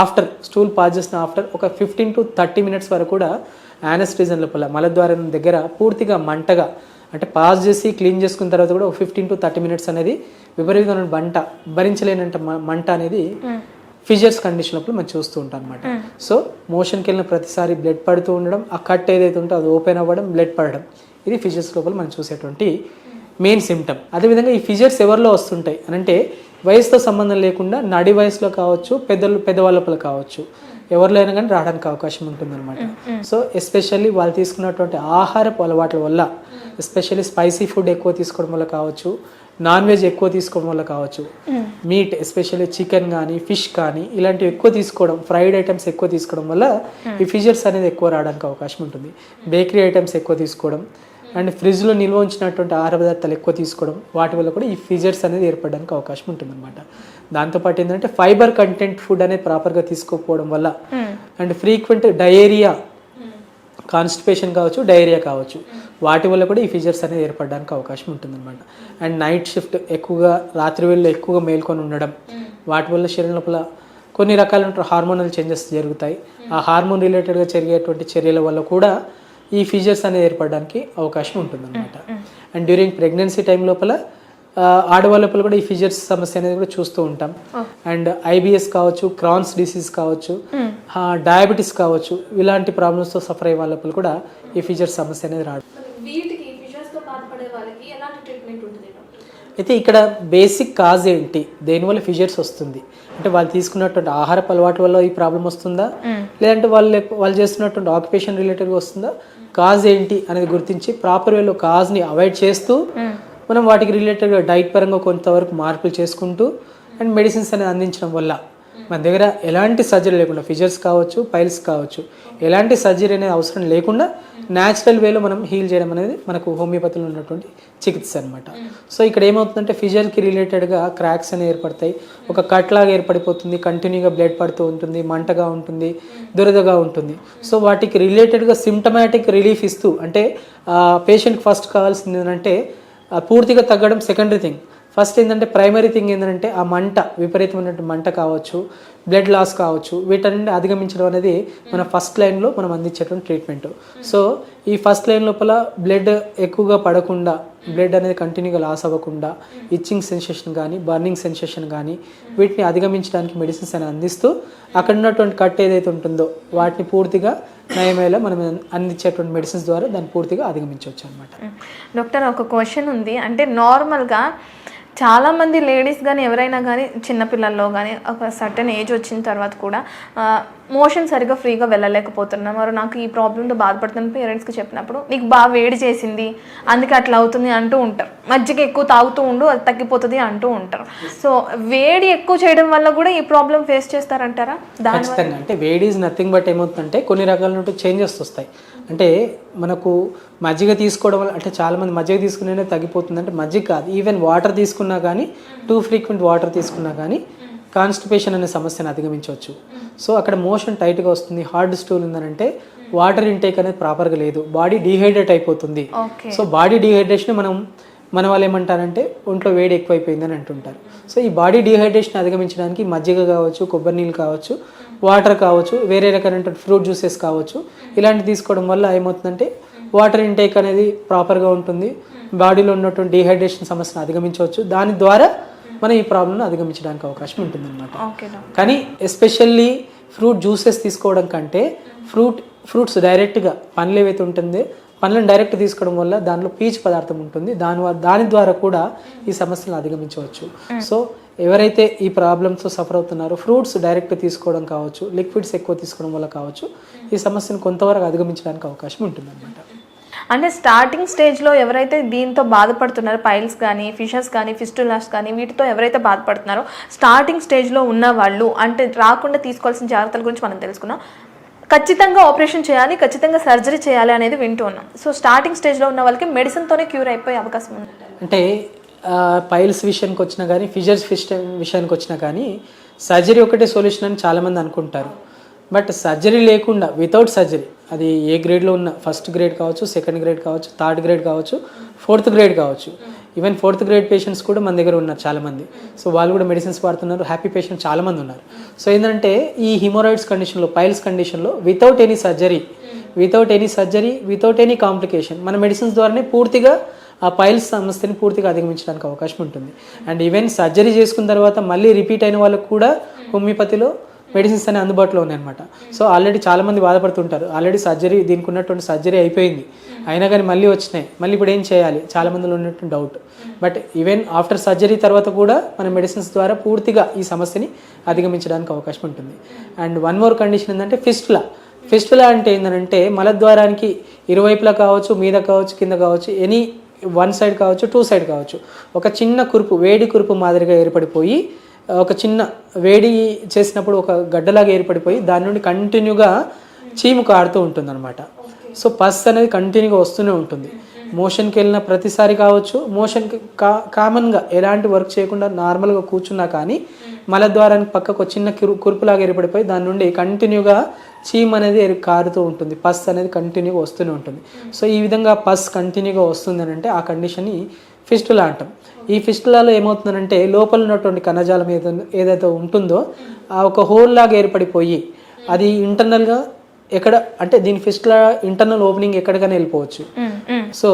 ఆఫ్టర్ స్టూల్ పాస్ చేసిన ఒక 15 to 30 minutes వరకు కూడా యానెస్థీసియా లోపల మలద్వారం దగ్గర పూర్తిగా మంటగా, అంటే పాస్ చేసి క్లీన్ చేసుకున్న తర్వాత కూడా ఒక 15 to 30 minutes అనేది విపరీతమైన మంట, భరించలేనంత మంట అనేది ఫిషర్స్ కండిషన్ లోపల మనం చూస్తూ ఉంటాం అనమాట. సో మోషన్కి వెళ్ళిన ప్రతిసారి బ్లడ్ పడుతూ ఉండడం, ఆ కట్ ఏదైతే ఉంటుందో అది ఓపెన్ అవ్వడం, బ్లడ్ పడడం, ఇది ఫిషర్స్ లోపల మనం చూసేటువంటి మెయిన్ సిమ్టమ్. అదేవిధంగా ఈ ఫిషర్స్ ఎవరిలో వస్తుంటాయి అని అంటే వయసుతో సంబంధం లేకుండా నడి వయసులో కావచ్చు, పెద్దవాళ్ళ లోపల కావచ్చు, ఎవరిలో అయినా కానీ రావడానికి అవకాశం ఉంటుందన్నమాట. సో ఎస్పెషల్లీ వాళ్ళు తీసుకున్నటువంటి ఆహారపు అలవాట్ల వల్ల, ఎస్పెషల్లీ స్పైసీ ఫుడ్ ఎక్కువ తీసుకోవడం వల్ల కావచ్చు, నాన్ వెజ్ ఎక్కువ తీసుకోవడం వల్ల కావచ్చు, మీట్ ఎస్పెషల్లీ చికెన్ కానీ, ఫిష్ కానీ ఇలాంటివి ఎక్కువ తీసుకోవడం, ఫ్రైడ్ ఐటమ్స్ ఎక్కువ తీసుకోవడం వల్ల ఈ ఫిషర్స్ అనేది ఎక్కువ రావడానికి అవకాశం ఉంటుంది. బేకరీ ఐటమ్స్ ఎక్కువ తీసుకోవడం అండ్ ఫ్రిడ్జ్లో నిల్వ ఉంచినటువంటి ఆహార పదార్థాలు ఎక్కువ తీసుకోవడం, వాటి వల్ల కూడా ఈ ఫిషర్స్ అనేది ఏర్పడడానికి అవకాశం ఉంటుంది అనమాట. దాంతోపాటు ఏంటంటే ఫైబర్ కంటెంట్ ఫుడ్ అనేది ప్రాపర్గా తీసుకోకపోవడం వల్ల అండ్ ఫ్రీక్వెంట్ డయేరియా, కాన్స్టిపేషన్ కావచ్చు, డయేరియా కావచ్చు, వాటి వల్ల కూడా ఈ ఫిషర్స్ అనేది ఏర్పడడానికి అవకాశం ఉంటుందన్నమాట. అండ్ నైట్ షిఫ్ట్ ఎక్కువగా, రాత్రి వేళ ఎక్కువగా మేల్కొని ఉండడం, వాటి వల్ల శరీరం లోపల కొన్ని రకాల హార్మోనల్ చేంజెస్ జరుగుతాయి. ఆ హార్మోన్ రిలేటెడ్గా జరిగేటువంటి చర్యల వల్ల కూడా ఈ ఫిషర్స్ అనేది ఏర్పడడానికి అవకాశం ఉంటుందన్నమాట. అండ్ డ్యూరింగ్ ప్రెగ్నెన్సీ టైం లోపల ఆడవాళ్ళ లోపల కూడా ఈ ఫిషర్స్ సమస్య అనేది కూడా చూస్తూ ఉంటాం. అండ్ ఐబిఎస్ కావచ్చు, క్రాన్స్ డిసీజ్ కావచ్చు, డయాబెటీస్ కావచ్చు, ఇలాంటి ప్రాబ్లమ్స్తో సఫర్ అయ్యే వాళ్ళ లోపల కూడా ఈ ఫిషర్స్ సమస్య అనేది రాదు. అయితే ఇక్కడ బేసిక్ కాజ్ ఏంటి, దేనివల్ల ఫిషర్స్ వస్తుంది అంటే వాళ్ళు తీసుకున్నటువంటి ఆహారపు అలవాటు వల్ల ఈ ప్రాబ్లం వస్తుందా, లేదంటే వాళ్ళు చేస్తున్నటువంటి ఆక్యుపేషన్ రిలేటెడ్గా వస్తుందా, కాజ్ ఏంటి అనేది గుర్తించి ప్రాపర్ వేలో కాజ్ని అవాయిడ్ చేస్తూ మనం వాటికి రిలేటెడ్గా డైట్ పరంగా కొంతవరకు మార్పులు చేసుకుంటూ అండ్ మెడిసిన్స్ అనేది అందించడం వల్ల మన దగ్గర ఎలాంటి సర్జరీ లేకుండా, ఫిషర్స్ కావచ్చు, పైల్స్ కావచ్చు, ఎలాంటి సర్జరీ అనేది అవసరం లేకుండా న్యాచురల్ వేలో మనం హీల్ చేయడం అనేది మనకు హోమియోపతిలో ఉన్నటువంటి చికిత్స అనమాట. సో ఇక్కడ ఏమవుతుందంటే ఫిషర్కి రిలేటెడ్గా క్రాక్స్ అనేవి ఏర్పడతాయి, ఒక కట్ లాగా ఏర్పడిపోతుంది, కంటిన్యూగా బ్లడ్ పడుతూ ఉంటుంది, మంటగా ఉంటుంది, దురదగా ఉంటుంది. సో వాటికి రిలేటెడ్గా సిమ్టమాటిక్ రిలీఫ్ ఇస్తూ, అంటే పేషెంట్కి ఫస్ట్ కావాల్సింది ఏంటంటే పూర్తిగా తగ్గడం సెకండరీ థింగ్. ఫస్ట్ ఏంటంటే ప్రైమరీ థింగ్ ఏంటంటే ఆ మంట, విపరీతమైనటువంటి మంట కావచ్చు, బ్లడ్ లాస్ కావచ్చు, వీటన్నిటిని అధిగమించడం అనేది మన ఫస్ట్ లైన్లో మనం అందించేటువంటి ట్రీట్మెంట్. సో ఈ ఫస్ట్ లైన్ లోపల బ్లడ్ ఎక్కువగా పడకుండా, బ్లడ్ అనేది కంటిన్యూగా లాస్ అవ్వకుండా, ఇచ్చింగ్ సెన్సేషన్ కానీ, బర్నింగ్ సెన్సేషన్ కానీ వీటిని అధిగమించడానికి మెడిసిన్స్ అని అందిస్తూ అక్కడ ఉన్నటువంటి కట్ ఏదైతే ఉంటుందో వాటిని పూర్తిగా నయమేలా మనం అందించేటువంటి మెడిసిన్స్ ద్వారా దాన్ని పూర్తిగా అధిగమించవచ్చు అనమాట. డాక్టర్, ఒక క్వశ్చన్ ఉంది. అంటే నార్మల్గా చాలామంది లేడీస్ కానీ ఎవరైనా కానీ చిన్నపిల్లల్లో కానీ ఒక సర్టెన్ ఏజ్ వచ్చిన తర్వాత కూడా మోషన్ సరిగ్గా ఫ్రీగా వెళ్ళలేకపోతున్నాం, మరి నాకు ఈ ప్రాబ్లంతో బాధపడుతున్న పేరెంట్స్కి చెప్పినప్పుడు నీకు బాగా వేడి చేసింది అందుకే అట్లా అవుతుంది అంటూ ఉంటారు. మజ్జిగ ఎక్కువ తాగుతూ ఉండు అది తగ్గిపోతుంది అంటూ ఉంటారు. సో వేడి ఎక్కువ చేయడం వల్ల కూడా ఈ ప్రాబ్లం ఫేస్ చేస్తారంటారా? ఖచ్చితంగా. అంటే వేడి ఈజ్ నథింగ్ బట్ ఏమవుతుందంటే కొన్ని రకాల చేంజెస్ వస్తాయి. అంటే మనకు మజ్జిగ తీసుకోవడం వల్ల, అంటే చాలామంది మజ్జిగ తీసుకునే తగ్గిపోతుంది అంటే మజ్జిగ కాదు, ఈవెన్ వాటర్ తీసుకున్నా కానీ, టూ ఫ్రీక్వెంట్ వాటర్ తీసుకున్నా కానీ కాన్స్టిపేషన్ అనే సమస్యను అధిగమించవచ్చు. సో అక్కడ మోషన్ టైట్గా వస్తుంది, హార్డ్ స్టూల్ ఉందనంటే వాటర్ ఇంటేక్ అనేది ప్రాపర్గా లేదు, బాడీ డీహైడ్రేట్ అయిపోతుంది. సో బాడీ డీహైడ్రేషన్ మన వాళ్ళు ఏమంటారంటే ఒంట్లో వేడి ఎక్కువైపోయిందని అంటుంటారు. సో ఈ బాడీ డీహైడ్రేషన్ అధిగమించడానికి మజ్జిగ కావచ్చు, కొబ్బరి నీళ్ళు కావచ్చు, వాటర్ కావచ్చు, వేరే రకమైన ఫ్రూట్ జ్యూసెస్ కావచ్చు, ఇలాంటివి తీసుకోవడం వల్ల ఏమవుతుందంటే వాటర్ ఇంటేక్ అనేది ప్రాపర్గా ఉంటుంది, బాడీలో ఉన్నటువంటి డీహైడ్రేషన్ సమస్యను అధిగమించవచ్చు. దాని ద్వారా మనం ఈ ప్రాబ్లమ్ను అధిగమించడానికి అవకాశం ఉంటుందన్నమాట. కానీ ఎస్పెషల్లీ ఫ్రూట్ జ్యూసెస్ తీసుకోవడం కంటే ఫ్రూట్స్ డైరెక్ట్గా పండ్లు ఏవైతే ఉంటుందో పండ్లను డైరెక్ట్ తీసుకోవడం వల్ల దానిలో పీచు పదార్థం ఉంటుంది, దాని ద్వారా కూడా ఈ సమస్యలను అధిగమించవచ్చు. సో ఎవరైతే ఈ ప్రాబ్లమ్స్తో సఫర్ అవుతున్నారో ఫ్రూట్స్ డైరెక్ట్ తీసుకోవడం కావచ్చు, లిక్విడ్స్ ఎక్కువ తీసుకోవడం వల్ల కావచ్చు, ఈ సమస్యను కొంతవరకు అధిగమించడానికి అవకాశం ఉంటుందన్నమాట. అంటే స్టార్టింగ్ స్టేజ్లో ఎవరైతే దీంతో బాధపడుతున్నారో, పైల్స్ కానీ, ఫిషెస్ కానీ, ఫిస్టులాస్ కానీ వీటితో ఎవరైతే బాధపడుతున్నారో స్టార్టింగ్ స్టేజ్లో ఉన్న వాళ్ళు, అంటే రాకుండా తీసుకోవాల్సిన జాగ్రత్తల గురించి మనం తెలుసుకున్నాం. ఖచ్చితంగా ఆపరేషన్ చేయాలి, ఖచ్చితంగా సర్జరీ చేయాలి అనేది వింటూ ఉన్నాం. సో స్టార్టింగ్ స్టేజ్లో ఉన్న వాళ్ళకి మెడిసిన్తోనే క్యూర్ అయిపోయే అవకాశం ఉంది. అంటే పైల్స్ విషయానికి వచ్చినా కానీ, ఫిషర్స్ విషయానికి వచ్చినా కానీ సర్జరీ ఒకటే సొల్యూషన్ అని చాలామంది అనుకుంటారు. బట్ సర్జరీ లేకుండా, వితౌట్ సర్జరీ, అది ఏ గ్రేడ్లో ఉన్న, ఫస్ట్ గ్రేడ్ కావచ్చు, సెకండ్ గ్రేడ్ కావచ్చు, థర్డ్ గ్రేడ్ కావచ్చు, ఫోర్త్ గ్రేడ్ కావచ్చు, ఈవెన్ ఫోర్త్ గ్రేడ్ పేషెంట్స్ కూడా మన దగ్గర ఉన్నారు చాలామంది. సో వాళ్ళు కూడా మెడిసిన్స్ వాడుతున్నారు, హ్యాపీ పేషెంట్స్ చాలామంది ఉన్నారు. సో ఏంటంటే ఈ హిమోరాయిడ్స్ కండిషన్లో, పైల్స్ కండిషన్లో without any surgery, without any complication మన మెడిసిన్స్ ద్వారానే పూర్తిగా ఆ పైల్స్ సమస్యని పూర్తిగా అధిగమించడానికి అవకాశం ఉంటుంది. అండ్ ఈవెన్ సర్జరీ చేసుకున్న తర్వాత మళ్ళీ రిపీట్ అయిన వాళ్ళకు కూడా హోమియోపతిలో మెడిసిన్స్ అనేవి అందుబాటులో ఉన్నాయన్నమాట. సో ఆల్రెడీ చాలామంది బాధపడుతుంటారు, ఆల్రెడీ సర్జరీ, దీనికి ఉన్నటువంటి సర్జరీ అయిపోయింది, అయినా కానీ మళ్ళీ వచ్చినాయి, మళ్ళీ ఇప్పుడు ఏం చేయాలి, చాలామందిలో ఉన్నటువంటి doubt. But even after surgery తర్వాత కూడా మన మెడిసిన్స్ ద్వారా పూర్తిగా ఈ సమస్యని అధిగమించడానికి అవకాశం ఉంటుంది. అండ్ వన్ మోర్ కండిషన్ ఏంటంటే ఫిస్టులా అంటే ఏంటంటే మలద్వారానికి ఇరువైపులా కావచ్చు, మీద కావచ్చు, కింద కావచ్చు, ఎనీ వన్ సైడ్ కావచ్చు, టూ సైడ్ కావచ్చు, ఒక చిన్న కురుపు, వేడి కురుపు మాదిరిగా ఏర్పడిపోయి, ఒక చిన్న వేడి చేసినప్పుడు ఒక గడ్డలాగా ఏర్పడిపోయి దాని నుండి కంటిన్యూగా చీము కారుతూ ఉంటుంది అనమాట. సో పస్ అనేది కంటిన్యూగా వస్తూనే ఉంటుంది. మోషన్కి వెళ్ళిన ప్రతిసారి కావచ్చు, మోషన్కి కామన్గా ఎలాంటి వర్క్ చేయకుండా నార్మల్గా కూర్చున్నా కానీ మలద్వారానికి పక్కకు ఒక చిన్న కురుపులాగా ఏర్పడిపోయి దాని నుండి కంటిన్యూగా చీమ్ అనేది కారుతూ ఉంటుంది, పస్ అనేది కంటిన్యూగా వస్తూనే ఉంటుంది. సో ఈ విధంగా పస్ కంటిన్యూగా వస్తుంది అని అంటే ఆ కండిషన్ని ఫిస్టులా అంటాం. ఈ ఫిస్టులాలో ఏమవుతుందంటే లోపల ఉన్నటువంటి కణజాలం ఏదైతే ఉంటుందో ఆ ఒక హోల్ లాగా ఏర్పడిపోయి అది ఇంటర్నల్గా ఎక్కడ అంటే దీని ఫిస్టులా ఇంటర్నల్ ఓపెనింగ్ ఎక్కడికైనా వెళ్ళిపోవచ్చు. సో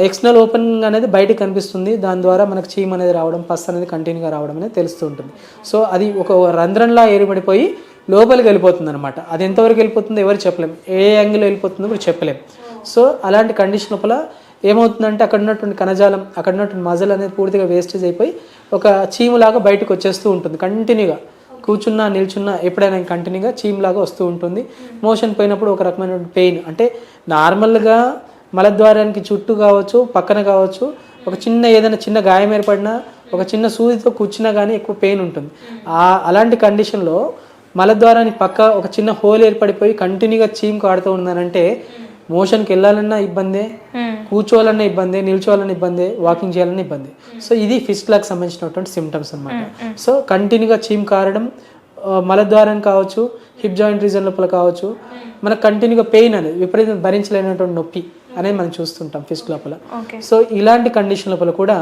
ఎక్స్టర్నల్ ఓపెనింగ్ అనేది బయటకు కనిపిస్తుంది, దాని ద్వారా మనకు చీమ్ అనేది రావడం, పస్ అనేది కంటిన్యూగా రావడం అనేది తెలుస్తూ ఉంటుంది. సో అది ఒక రంధ్రంలా ఏర్పడిపోయి లోపలికి వెళ్ళిపోతుంది అనమాట. అది ఎంతవరకు వెళ్ళిపోతుందో ఎవరు చెప్పలేం, ఏ యాంగిల్లో వెళ్ళిపోతుందో కూడా చెప్పలేం. సో అలాంటి కండిషన్ లోపల ఏమవుతుందంటే అక్కడ ఉన్నటువంటి కణజాలం, అక్కడ ఉన్నటువంటి మజల్ అనేది పూర్తిగా వేస్టేజ్ అయిపోయి ఒక చీములాగా బయటకు వచ్చేస్తూ ఉంటుంది. కంటిన్యూగా కూర్చున్నా, నిల్చున్నా, ఎప్పుడైనా కంటిన్యూగా చీములాగా వస్తూ ఉంటుంది. మోషన్ పోయినప్పుడు ఒక రకమైన పెయిన్, అంటే నార్మల్గా మలద్వారానికి చుట్టూ కావచ్చు, పక్కన కావచ్చు, ఒక ఏదైనా చిన్న గాయం ఏర్పడినా, ఒక చిన్న సూదితో కూర్చున్నా కానీ ఎక్కువ పెయిన్ ఉంటుంది. అలాంటి కండిషన్లో మలద్వారానికి పక్క ఒక చిన్న హోల్ ఏర్పడిపోయి కంటిన్యూగా చీమ్ కాడుతూ ఉందనంటే మోషన్కి వెళ్ళాలన్నా ఇబ్బందే, కూర్చోవాలన్నా ఇబ్బంది, నిల్చోవాలన్నా ఇబ్బంది, వాకింగ్ చేయాలన్నా ఇబ్బంది. సో ఇది ఫిస్టులాకి సంబంధించినటువంటి సిమ్టమ్స్ అనమాట. సో కంటిన్యూగా చీమ్ కారడం, మలద్వారానికి కావచ్చు, హిప్ జాయింట్ రీజన్ లోపల కావచ్చు, మనకు కంటిన్యూగా పెయిన్ అనేది విపరీతం భరించలేనటువంటి నొప్పి అనేది మనం చూస్తుంటాం ఫిస్ట్ లోపల. ఓకే. సో ఇలాంటి కండిషన్ లోపల కూడా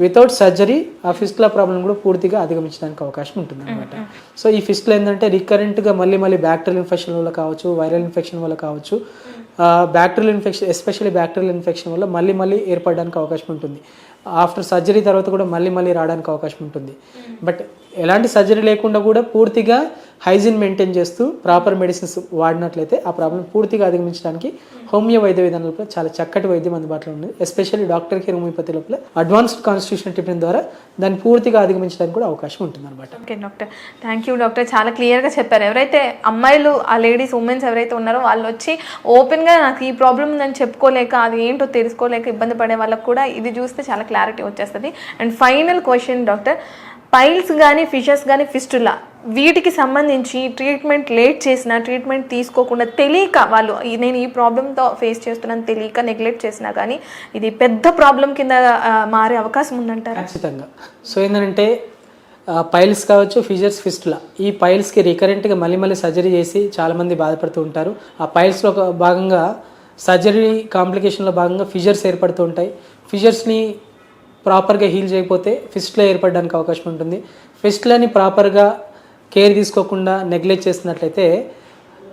వితౌట్ సర్జరీ ఆ ఫిస్టులా ప్రాబ్లం కూడా పూర్తిగా అధిగమించడానికి అవకాశం ఉంటుంది అనమాట. సో ఈ ఫిస్టులు ఏంటంటే రికరెంట్గా మళ్ళీ బ్యాక్టీరియల్ ఇన్ఫెక్షన్ వల్ల కావచ్చు, వైరల్ ఇన్ఫెక్షన్ వల్ల కావచ్చు, bacterial infection especially bacterial infection వల్ల మళ్ళీ ఏర్పడడానికి అవకాశం ఉంటుంది. ఆఫ్టర్ సర్జరీ తర్వాత కూడా మళ్ళీ రావడానికి అవకాశం ఉంటుంది. బట్ ఎలాంటి సర్జరీ లేకుండా కూడా పూర్తిగా హైజీన్ మెయింటైన్ చేస్తూ ప్రాపర్ మెడిసిన్స్ వాడినట్లయితే ఆ ప్రాబ్లం పూర్తిగా అధిగమించడానికి హోమియో వైద్య విధానం లోపల చాలా చక్కటి వైద్యం అందుబాటులో ఉంది. ఎస్పెషల్లీ డాక్టర్ కేర్ హోమియోపతి లోపల అడ్వాన్స్డ్ కాన్స్టిట్యూషన్ ట్రీట్మెంట్ ద్వారా దాన్ని పూర్తిగా అధిగమించడానికి కూడా అవకాశం ఉంటుంది అనమాట. Okay doctor, thank you doctor, చాలా క్లియర్గా చెప్పారు. ఎవరైతే అమ్మాయిలు ఆ లేడీస్ ఉమెన్స్ ఎవరైతే ఉన్నారో వాళ్ళు వచ్చి ఓపెన్గా నాకు ఈ ప్రాబ్లం ఉందని చెప్పుకోలేక అది ఏంటో తెలుసుకోలేక ఇబ్బంది పడే వాళ్ళకు కూడా ఇది చూస్తే చాలా క్లారిటీ వచ్చేస్తుంది. And final question doctor, piles కానీ ఫిషెస్ కానీ ఫిస్టులా వీటికి సంబంధించి ట్రీట్మెంట్ లేట్ చేసినా, ట్రీట్మెంట్ తీసుకోకుండా తెలియక వాళ్ళు నేను ఈ ప్రాబ్లంతో ఫేస్ చేస్తున్నాను తెలియక నెగ్లెక్ట్ చేసినా కానీ ఇది పెద్ద ప్రాబ్లం కింద మారే అవకాశం ఉందంటారా? ఖచ్చితంగా. సో ఏంటంటే పైల్స్ కావచ్చు, ఫిషర్స్, ఫిస్టులా, ఈ పైల్స్కి రికరెంట్గా మళ్ళీ సర్జరీ చేసి చాలామంది బాధపడుతూ ఉంటారు. ఆ పైల్స్లో భాగంగా సర్జరీ కాంప్లికేషన్లో భాగంగా ఫిషర్స్ ఏర్పడుతూ ఉంటాయి. ఫిషర్స్ని ప్రాపర్గా హీల్ చేయకపోతే ఫిస్టులా ఏర్పడడానికి అవకాశం ఉంటుంది. ఫిస్టులని ప్రాపర్గా కేర్ తీసుకోకుండా నెగ్లెక్ట్ చేసినట్లయితే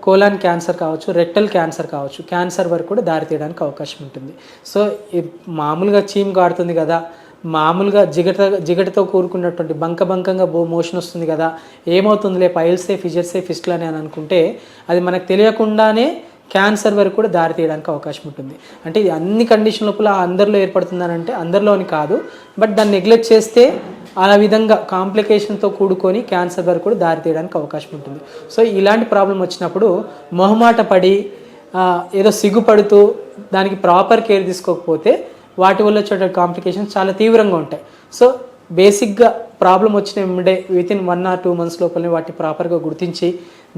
కోలాన్ క్యాన్సర్ కావచ్చు, రెక్టల్ క్యాన్సర్ కావచ్చు, క్యాన్సర్ వరకు కూడా దారితీయడానికి అవకాశం ఉంటుంది. సో మామూలుగా చీమ్ కాడుతుంది కదా, మామూలుగా జిగటతో కూరుకున్నటువంటి బంకంగా మోషన్ వస్తుంది కదా, ఏమవుతుందిలే పైల్సే ఫిషర్సే ఫిస్టులని అని అనుకుంటే అది మనకు తెలియకుండానే క్యాన్సర్ వరకు కూడా దారి తీయడానికి అవకాశం ఉంటుంది. అంటే ఇది అన్ని కండిషన్ లోపల అందరిలో ఏర్పడుతుందని అంటే అందరిలోని కాదు, బట్ దాన్ని నెగ్లెక్ట్ చేస్తే ఆ విధంగా కాంప్లికేషన్తో కూడుకొని క్యాన్సర్ వరకు కూడా దారి తీయడానికి అవకాశం ఉంటుంది. సో ఇలాంటి ప్రాబ్లం వచ్చినప్పుడు మొహమాట పడి ఏదో సిగ్గుపడుతూ దానికి ప్రాపర్ కేర్ తీసుకోకపోతే వాటి వల్ల వచ్చే కాంప్లికేషన్స్ చాలా తీవ్రంగా ఉంటాయి. సో బేసిక్గా ప్రాబ్లం వచ్చిన వెంబడే వితిన్ 1 or 2 months లోపలనే వాటిని ప్రాపర్గా గుర్తించి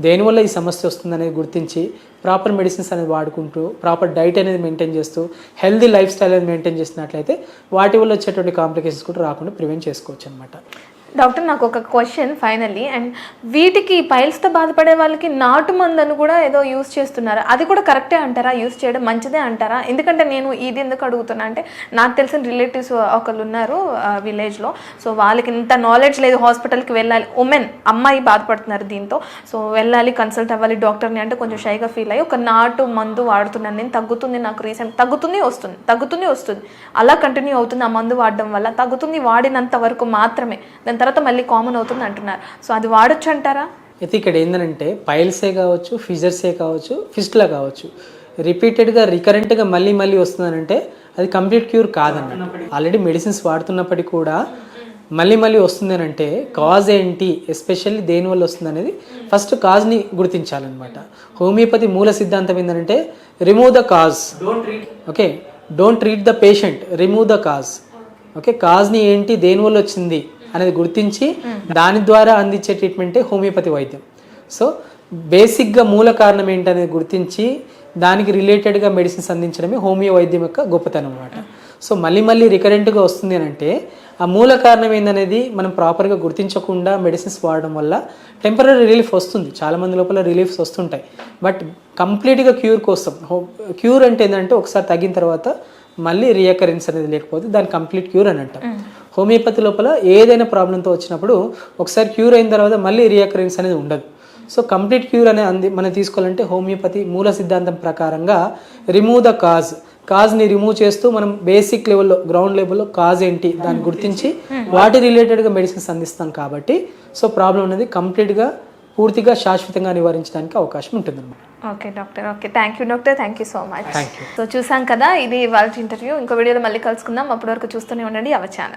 దేనివల్ల ఈ సమస్య వస్తుందనేది గుర్తించి ప్రాపర్ మెడిసిన్స్ అనేది వాడుకుంటూ ప్రాపర్ డైట్ అనేది మెయింటైన్ చేస్తూ హెల్దీ లైఫ్ స్టైల్ అనేది మెయింటైన్ చేసినట్లయితే వాటి వల్ల వచ్చేటువంటి కాంప్లికేషన్స్ కూడా రాకుండా ప్రివెంట్ చేసుకోవచ్చు అనమాట. డాక్టర్, నాకు ఒక క్వశ్చన్ ఫైనల్లీ, అండ్ వీటికి పైల్స్తో బాధపడే వాళ్ళకి నాటు మందును కూడా ఏదో యూస్ చేస్తున్నారు, అది కూడా కరెక్టే అంటారా? యూస్ చేయడం మంచిదే అంటారా? ఎందుకంటే నేను ఇది ఎందుకు అడుగుతున్నా అంటే నాకు తెలిసిన రిలేటివ్స్ ఒకళ్ళు ఉన్నారు విలేజ్లో. సో వాళ్ళకి ఇంత నాలెడ్జ్ లేదు, హాస్పిటల్కి వెళ్ళాలి, ఉమెన్ అమ్మాయి బాధపడుతున్నారు దీంతో, సో వెళ్ళాలి కన్సల్ట్ అవ్వాలి డాక్టర్ని అంటే కొంచెం షైగా ఫీల్ అయ్యి ఒక నాటు మందు వాడుతున్నాను నేను, తగ్గుతుంది నాకు రీసెంట్ తగ్గుతుంది వస్తుంది అలా కంటిన్యూ అవుతుంది, ఆ మందు వాడడం వల్ల తగ్గుతుంది, వాడినంత వరకు మాత్రమే, దాని తర్వాత మళ్ళీ కామన్ అవుతుంది అంటున్నారు. సో అది వాడొచ్చు అంటారా? అయితే ఇక్కడ ఏంటంటే పైల్సే కావచ్చు, ఫిషర్సే కావచ్చు, ఫిస్టులా కావచ్చు, రిపీటెడ్గా రికరెంట్గా మళ్ళీ వస్తుందనంటే అది కంప్లీట్ క్యూర్ కాదన్న. ఆల్రెడీ మెడిసిన్స్ వాడుతున్నప్పటికీ కూడా మళ్ళీ వస్తుంది అని అంటే కాజ్ ఏంటి, ఎస్పెషల్లీ దేనివల్ల వస్తుంది అనేది ఫస్ట్ కాజ్ని గుర్తించాలన్నమాట. హోమియోపతి మూల సిద్ధాంతం ఏంటంటే remove the cause, okay, don't treat the patient, remove the cause. Okay, కాజ్ని ఏంటి, దేనివల్ల వచ్చింది అనేది గుర్తించి దాని ద్వారా అందించే ట్రీట్మెంటే హోమియోపతి వైద్యం. సో బేసిక్గా మూల కారణం ఏంటనేది గుర్తించి దానికి రిలేటెడ్గా మెడిసిన్స్ అందించడమే హోమియో వైద్యం యొక్క గొప్పతనం అన్నమాట. సో మళ్ళీ రికరెంట్గా వస్తుంది అని అంటే ఆ మూల కారణం ఏందనేది మనం ప్రాపర్గా గుర్తించకుండా మెడిసిన్స్ వాడడం వల్ల టెంపరీ రిలీఫ్ వస్తుంది, చాలామంది లోపల రిలీఫ్స్ వస్తుంటాయి. బట్ కంప్లీట్గా క్యూర్ కోసం, క్యూర్ అంటే ఏంటంటే ఒకసారి తగ్గిన తర్వాత మళ్ళీ రియకరెన్స్ అనేది లేకపోతే దాని కంప్లీట్ క్యూర్ అని అంటాం. హోమియోపతి లోపల ఏదైనా ప్రాబ్లంతో వచ్చినప్పుడు ఒకసారి క్యూర్ అయిన తర్వాత మళ్ళీ రియకరెన్స్ అనేది ఉండదు. సో కంప్లీట్ క్యూర్ అనేది మనం తీసుకోవాలంటే హోమియోపతి మూల సిద్ధాంతం ప్రకారంగా రిమూవ్ ద కాజ్ని రిమూవ్ చేస్తూ మనం బేసిక్ లెవెల్లో గ్రౌండ్ లెవెల్లో కాజ్ ఏంటి దాన్ని గుర్తించి వాటి రిలేటెడ్గా మెడిసిన్స్ అందిస్తాం కాబట్టి సో ప్రాబ్లం అనేది కంప్లీట్గా పూర్తిగా శాశ్వతంగా నివారించడానికి అవకాశం ఉంటుంది అన్నమాట. Okay doctor, okay, thank you doctor, thank you so much. So చూసాం కదా, ఇది వాళ్ళ ఇంటర్వ్యూ. ఇంకో వీడియోలో మళ్ళీ కలుసుకుందాం. అప్పటి వరకు చూస్తూనే ఉండండి అవర్ ఛానల్.